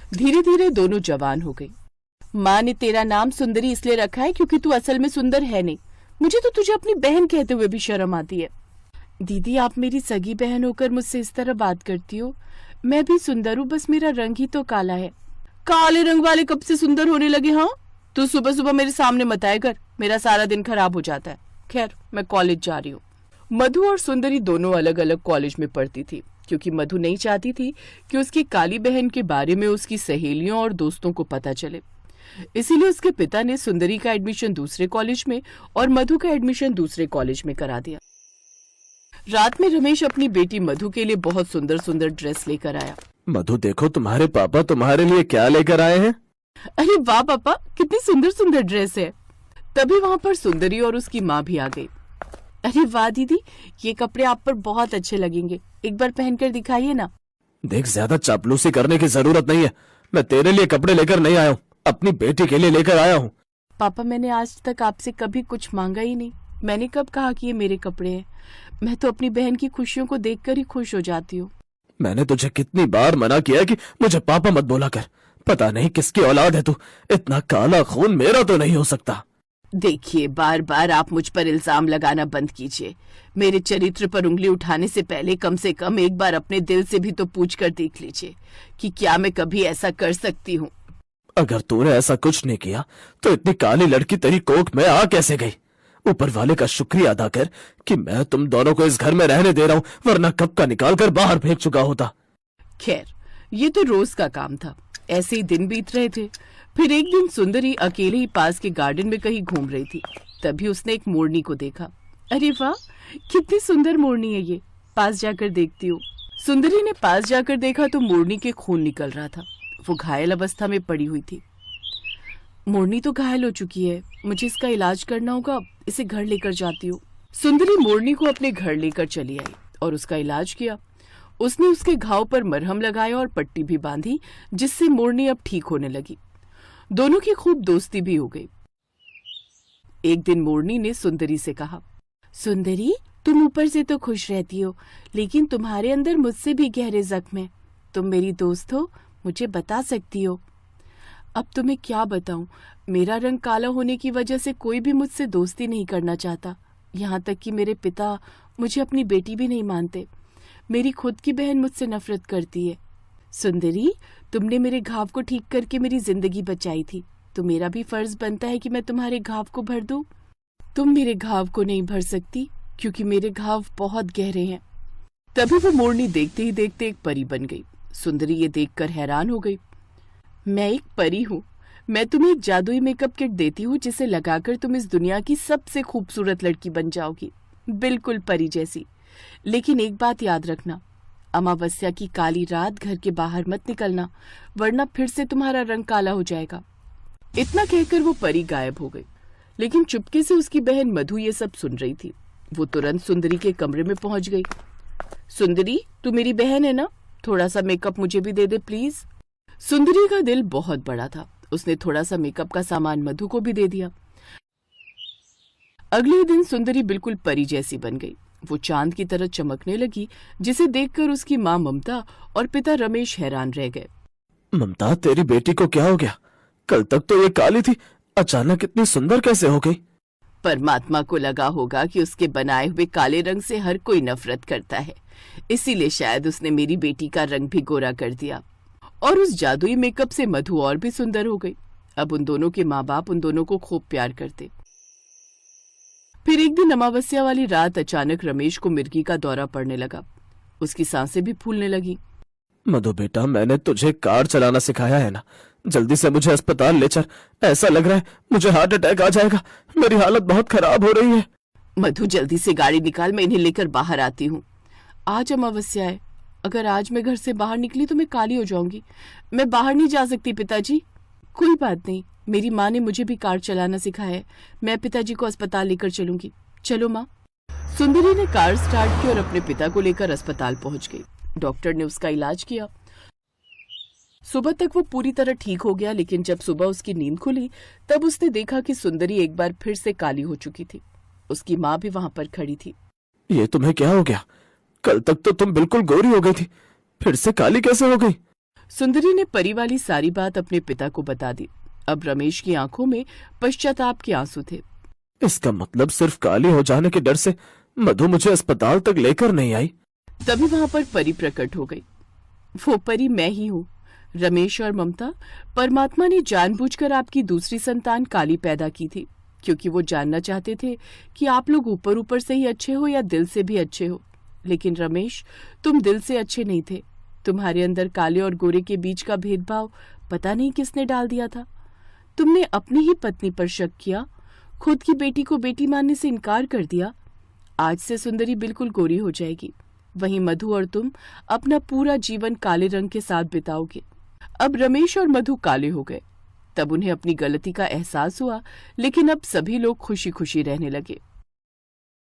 धीरे धीरे दोनों जवान हो गई। माँ ने तेरा नाम सुंदरी इसलिए रखा है क्योंकि तू असल में सुंदर है नहीं। मुझे तो तुझे अपनी बहन कहते हुए भी शर्म आती है। दीदी, आप मेरी सगी बहन होकर मुझसे इस तरह बात करती हो। मैं भी सुंदर हूँ, बस मेरा रंग ही तो काला है। काले रंग वाले कब से सुंदर होने लगे? हाँ, तू सुबह सुबह मेरे सामने मत आया कर, मेरा सारा दिन खराब हो जाता है। खैर, मैं कॉलेज जा रही हूँ। मधु और सुंदरी दोनों अलग अलग कॉलेज में पढ़ती थी, क्योंकि मधु नहीं चाहती थी कि उसकी काली बहन के बारे में उसकी सहेलियों और दोस्तों को पता चले। इसीलिए उसके पिता ने सुंदरी का एडमिशन दूसरे कॉलेज में और मधु का एडमिशन दूसरे कॉलेज में करा दिया। रात में रमेश अपनी बेटी मधु के लिए बहुत सुंदर सुंदर ड्रेस लेकर आया। मधु, देखो तुम्हारे पापा तुम्हारे लिए क्या लेकर आए हैं। अरे वाह पापा, कितनी सुंदर सुंदर ड्रेस है। तभी वहाँ पर सुंदरी और उसकी माँ भी आ गई। अरे वाह दीदी, ये कपड़े आप पर बहुत अच्छे लगेंगे, एक बार पहनकर दिखाइए ना। देख, ज्यादा चापलूसी करने की जरूरत नहीं है। मैं तेरे लिए कपड़े लेकर नहीं आया हूँ, अपनी बेटी के लिए लेकर आया हूँ। पापा, मैंने आज तक आपसे कभी कुछ मांगा ही नहीं। मैंने कब कहा कि ये मेरे कपड़े हैं? मैं तो अपनी बहन की खुशियों को देखकर ही खुश हो जाती हूँ। मैंने तुझे कितनी बार मना किया कि मुझे पापा मत बोला कर। पता नहीं किसकी औलाद है तू, इतना काला खून मेरा तो नहीं हो सकता। देखिए, बार बार आप मुझ पर इल्जाम लगाना बंद कीजिए। मेरे चरित्र पर उंगली उठाने से पहले कम से कम एक बार अपने दिल से भी तो पूछ कर देख लीजिए कि क्या मैं कभी ऐसा कर सकती हूँ। अगर तूने ऐसा कुछ नहीं किया तो इतनी काली लड़की तेरी कोख में आ कैसे गई? ऊपर वाले का शुक्रिया अदा कर कि मैं तुम दोनों को इस घर में रहने दे रहा हूँ, वरना कब का निकाल कर बाहर फेंक चुका होता। खैर, ये तो रोज का काम था, ऐसे ही दिन बीत रहे थे। फिर एक दिन सुंदरी अकेले ही पास के गार्डन में कहीं घूम रही थी। तभी उसने एक मोरनी को देखा। अरे वाह, कितनी सुंदर मोरनी है ये, पास जाकर देखती हूँ। सुंदरी ने पास जाकर देखा तो मोरनी के खून निकल रहा था। वो घायल अवस्था में पड़ी हुई थी। मोरनी तो घायल हो चुकी है, मुझे इसका इलाज करना होगा, इसे घर लेकर जाती हूँ। सुंदरी मोरनी को अपने घर लेकर चली आई और उसका इलाज किया। उसने उसके घाव पर मरहम लगाया और पट्टी भी बांधी, जिससे मोरनी अब ठीक होने लगी। दोनों की खूब दोस्ती भी हो गई। एक दिन मोरनी ने सुंदरी से कहा, सुंदरी, तुम ऊपर से तो खुश रहती हो, लेकिन तुम्हारे अंदर मुझसे भी गहरे जख्म हैं। तुम मेरी दोस्त हो, मुझे बता सकती हो। अब तुम्हें क्या बताऊं, मेरा रंग काला होने की वजह से कोई भी मुझसे दोस्ती नहीं करना चाहता। यहाँ तक कि मेरे पिता मुझे अपनी बेटी भी नहीं मानते। मेरी खुद की बहन मुझसे नफरत करती है। सुंदरी, तुमने मेरे घाव को ठीक करके मेरी जिंदगी बचाई थी, तो मेरा भी फर्ज बनता है कि मैं तुम्हारे घाव को भर दूं। तुम मेरे घाव को नहीं भर सकती, क्योंकि मेरे घाव बहुत गहरे हैं। तभी वो मोरनी देखते ही देखते एक परी बन गई। सुंदरी ये देखकर हैरान हो गई। मैं एक परी हूँ। मैं तुम्हें एक जादुई मेकअप किट देती हूँ, जिसे लगाकर तुम इस दुनिया की सबसे खूबसूरत लड़की बन जाओगी, बिल्कुल परी जैसी। लेकिन एक बात याद रखना, अमावस्या की काली रात घर के बाहर मत निकलना, वरना फिर से तुम्हारा रंग काला हो जाएगा। इतना कहकर वो परी गायब हो गई। लेकिन चुपके से उसकी बहन मधु ये सब सुन रही थी। वो तुरंत सुंदरी के कमरे में पहुंच गई। सुंदरी, तू मेरी बहन है ना? थोड़ा सा मेकअप मुझे भी दे दे प्लीज। सुंदरी का दिल बहुत बड़ा था। उसने थोड़ा सा मेकअप का सामान मधु को भी दे दिया। अगले दिन सुंदरी बिल्कुल परी जैसी बन गई। वो चांद की तरह चमकने लगी, जिसे देखकर उसकी माँ ममता और पिता रमेश हैरान रह गए। ममता, तेरी बेटी को क्या हो गया? कल तक तो ये काली थी, अचानक इतनी सुंदर कैसे हो गई? परमात्मा को लगा होगा कि उसके बनाए हुए काले रंग से हर कोई नफरत करता है, इसीलिए शायद उसने मेरी बेटी का रंग भी गोरा कर दिया। और उस जादुई मेकअप से मधु और भी सुंदर हो गई। अब उन दोनों के माँ बाप उन दोनों को खूब प्यार करते। फिर एक दिन अमावस्या वाली रात अचानक रमेश को मिर्गी का दौरा पड़ने लगा। उसकी सांसें भी फूलने लगी। मधु बेटा, मैंने तुझे कार चलाना सिखाया है ना, जल्दी से मुझे अस्पताल ले चल। ऐसा लग रहा है मुझे हार्ट अटैक आ जाएगा, मेरी हालत बहुत खराब हो रही है। मधु, जल्दी से गाड़ी निकाल, मैं इन्हें लेकर बाहर आती हूँ। आज अमावस्या है, अगर आज मैं घर से बाहर निकली तो मैं काली हो जाऊंगी। मैं बाहर नहीं जा सकती पिताजी। कोई बात नहीं, मेरी माँ ने मुझे भी कार चलाना सिखाया है। मैं पिताजी को अस्पताल लेकर चलूंगी। चलो माँ। सुंदरी ने कार स्टार्ट की और अपने पिता को लेकर अस्पताल पहुंच गई। डॉक्टर ने उसका इलाज किया। सुबह तक वो पूरी तरह ठीक हो गया, लेकिन जब सुबह उसकी नींद खुली तब उसने देखा कि सुंदरी एक बार फिर से काली हो चुकी थी। उसकी माँ भी वहां पर खड़ी थी। ये तुम्हें क्या हो गया? कल तक तो तुम बिल्कुल गोरी हो गई थी, फिर से काली कैसे हो गई? सुंदरी ने परी वाली सारी बात अपने पिता को बता दी। अब रमेश की आंखों में पश्चाताप के आंसू थे। इसका मतलब सिर्फ काली हो जाने के डर से मधु मुझे अस्पताल तक लेकर नहीं आई। तभी वहां पर परी प्रकट हो गई। वो परी मैं ही हूँ। रमेश और ममता, परमात्मा ने जानबूझकर आपकी दूसरी संतान काली पैदा की थी, क्योंकि वो जानना चाहते थे कि आप लोग ऊपर ऊपर से ही अच्छे हो या दिल से भी अच्छे हो। लेकिन रमेश, तुम दिल से अच्छे नहीं थे। तुम्हारे अंदर काले और गोरे के बीच का भेदभाव पता नहीं किसने डाल दिया था। तुमने अपनी ही पत्नी पर शक किया, खुद की बेटी को बेटी मानने से इनकार कर दिया। आज से सुंदरी बिल्कुल गोरी हो जाएगी, वहीं मधु और तुम अपना पूरा जीवन काले रंग के साथ बिताओगे। अब रमेश और मधु काले हो गए। तब उन्हें अपनी गलती का एहसास हुआ, लेकिन अब सभी लोग खुशी खुशी रहने लगे।